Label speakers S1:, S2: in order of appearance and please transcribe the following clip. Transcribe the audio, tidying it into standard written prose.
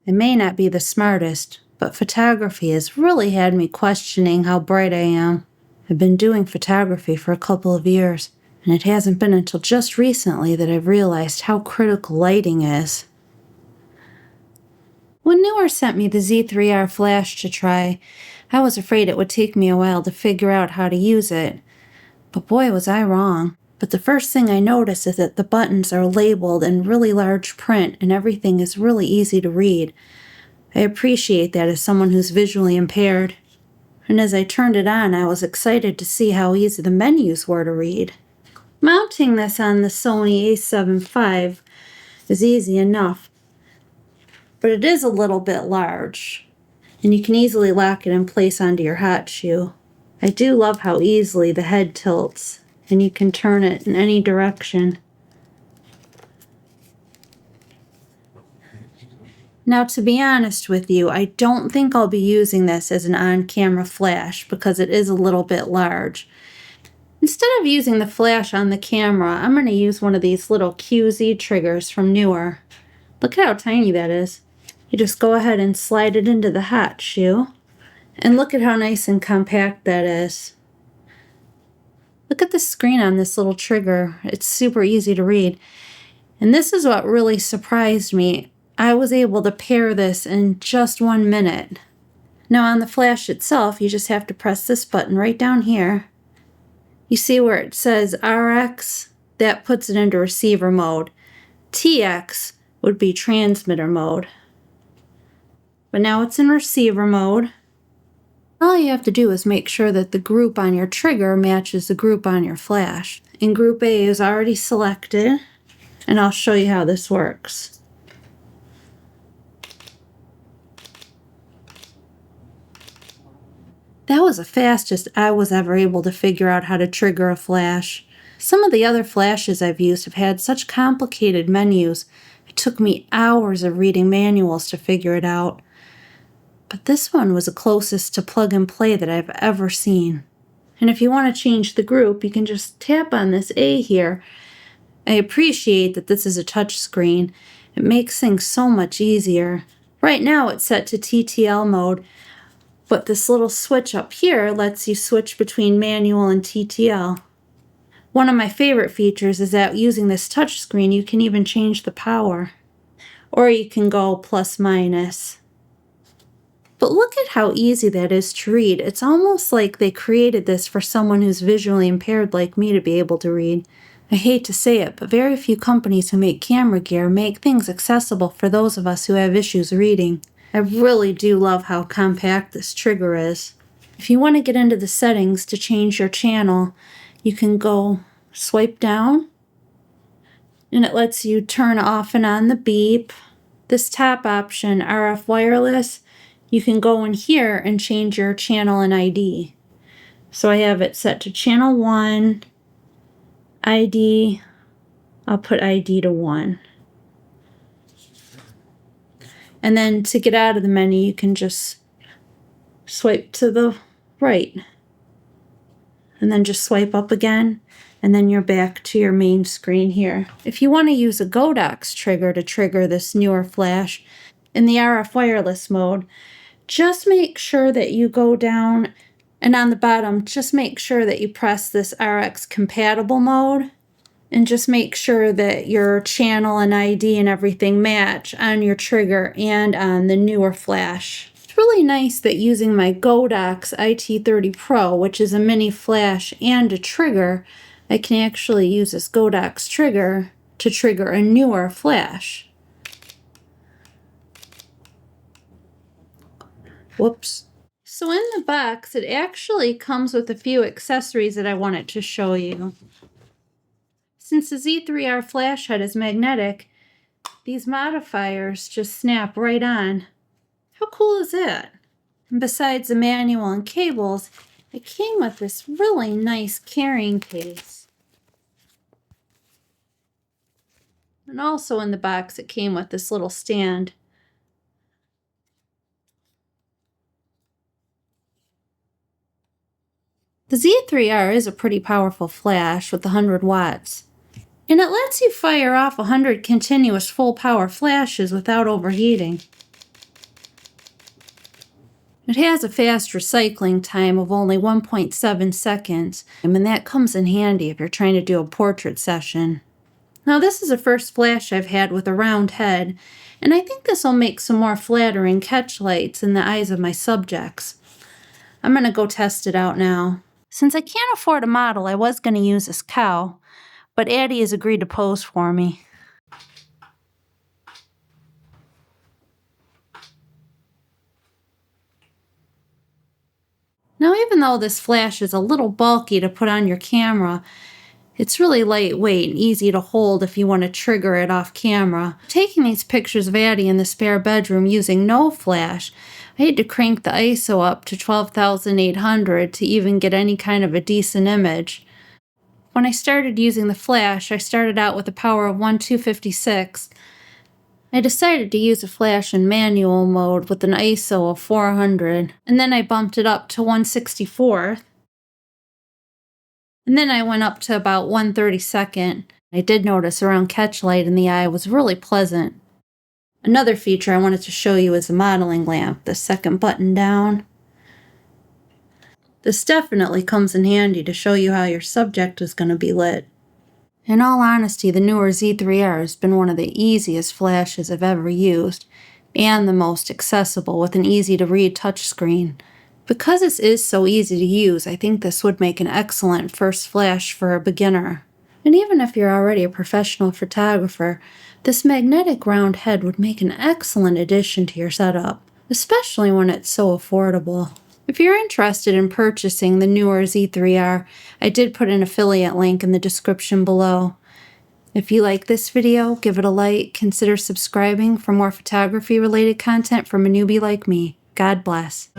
S1: I may not be the smartest, but photography has really had me questioning how bright I am. I've been doing photography for a couple of years, and it hasn't been until just recently that I've realized how critical lighting is. When NEEWER sent me the Z3R Flash to try, I was afraid it would take me a while to figure out how to use it. But boy, was I wrong. But the first thing I notice is that the buttons are labeled in really large print and everything is really easy to read. I appreciate that as someone who's visually impaired. And as I turned it on, I was excited to see how easy the menus were to read. Mounting this on the Sony a7 IV is easy enough, but it is a little bit large, and you can easily lock it in place onto your hot shoe. I do love how easily the head tilts, and you can turn it in any direction. Now, to be honest with you, I don't think I'll be using this as an on-camera flash because it is a little bit large. Instead of using the flash on the camera, I'm going to use one of these little QZ triggers from NEEWER. Look at how tiny that is. You just go ahead and slide it into the hot shoe. And look at how nice and compact that is. Look at the screen on this little trigger. It's super easy to read. And this is what really surprised me. I was able to pair this in just 1 minute. Now on the flash itself, you just have to press this button right down here. You see where it says RX? That puts it into receiver mode. TX would be transmitter mode. But now it's in receiver mode. All you have to do is make sure that the group on your trigger matches the group on your flash. And group A is already selected, and I'll show you how this works. That was the fastest I was ever able to figure out how to trigger a flash. Some of the other flashes I've used have had such complicated menus. It took me hours of reading manuals to figure it out. But this one was the closest to plug and play that I've ever seen. And if you want to change the group, you can just tap on this A here. I appreciate that this is a touch screen. It makes things so much easier. Right now it's set to TTL mode, but this little switch up here lets you switch between manual and TTL. One of my favorite features is that using this touch screen, you can even change the power. Or you can go plus minus. But look at how easy that is to read. It's almost like they created this for someone who's visually impaired like me to be able to read. I hate to say it, but very few companies who make camera gear make things accessible for those of us who have issues reading. I really do love how compact this trigger is. If you want to get into the settings to change your channel, you can go swipe down, and it lets you turn off and on the beep. This top option, RF wireless, you can go in here and change your channel and ID. So I have it set to channel 1, ID, I'll put ID to 1. And then to get out of the menu, you can just swipe to the right. And then just swipe up again, and then you're back to your main screen here. If you want to use a Godox trigger to trigger this NEEWER flash in the RF wireless mode, just make sure that you go down, and on the bottom, just make sure that you press this RX compatible mode. And just make sure that your channel and ID and everything match on your trigger and on the NEEWER flash. It's really nice that using my Godox IT30 Pro, which is a mini flash and a trigger, I can actually use this Godox trigger to trigger a NEEWER flash. Whoops. So in the box, it actually comes with a few accessories that I wanted to show you. Since the Z3R flash head is magnetic, these modifiers just snap right on. How cool is that? And besides the manual and cables, it came with this really nice carrying case. And also in the box, it came with this little stand. The Z3R is a pretty powerful flash with 100 watts. And it lets you fire off 100 continuous full power flashes without overheating. It has a fast recycling time of only 1.7 seconds, and that comes in handy if you're trying to do a portrait session. Now this is the first flash I've had with a round head, and I think this will make some more flattering catch lights in the eyes of my subjects. I'm going to go test it out now. Since I can't afford a model, I was going to use this cow, but Addie has agreed to pose for me. Now, even though this flash is a little bulky to put on your camera, it's really lightweight and easy to hold if you want to trigger it off camera. Taking these pictures of Addie in the spare bedroom using no flash, I had to crank the ISO up to 12,800 to even get any kind of a decent image. When I started using the flash, I started out with a power of 1/256. I decided to use a flash in manual mode with an ISO of 400, and then I bumped it up to 1/64. And then I went up to about 1/32. I did notice around catch light in the eye was really pleasant. Another feature I wanted to show you is the modeling lamp, the second button down. This definitely comes in handy to show you how your subject is going to be lit. In all honesty, the NEEWER Z3R has been one of the easiest flashes I've ever used, and the most accessible with an easy-to-read touchscreen. Because this is so easy to use, I think this would make an excellent first flash for a beginner. And even if you're already a professional photographer, this magnetic round head would make an excellent addition to your setup, especially when it's so affordable. If you're interested in purchasing the NEEWER Z3R, I did put an affiliate link in the description below. If you like this video, give it a like, consider subscribing for more photography-related content from a newbie like me. God bless.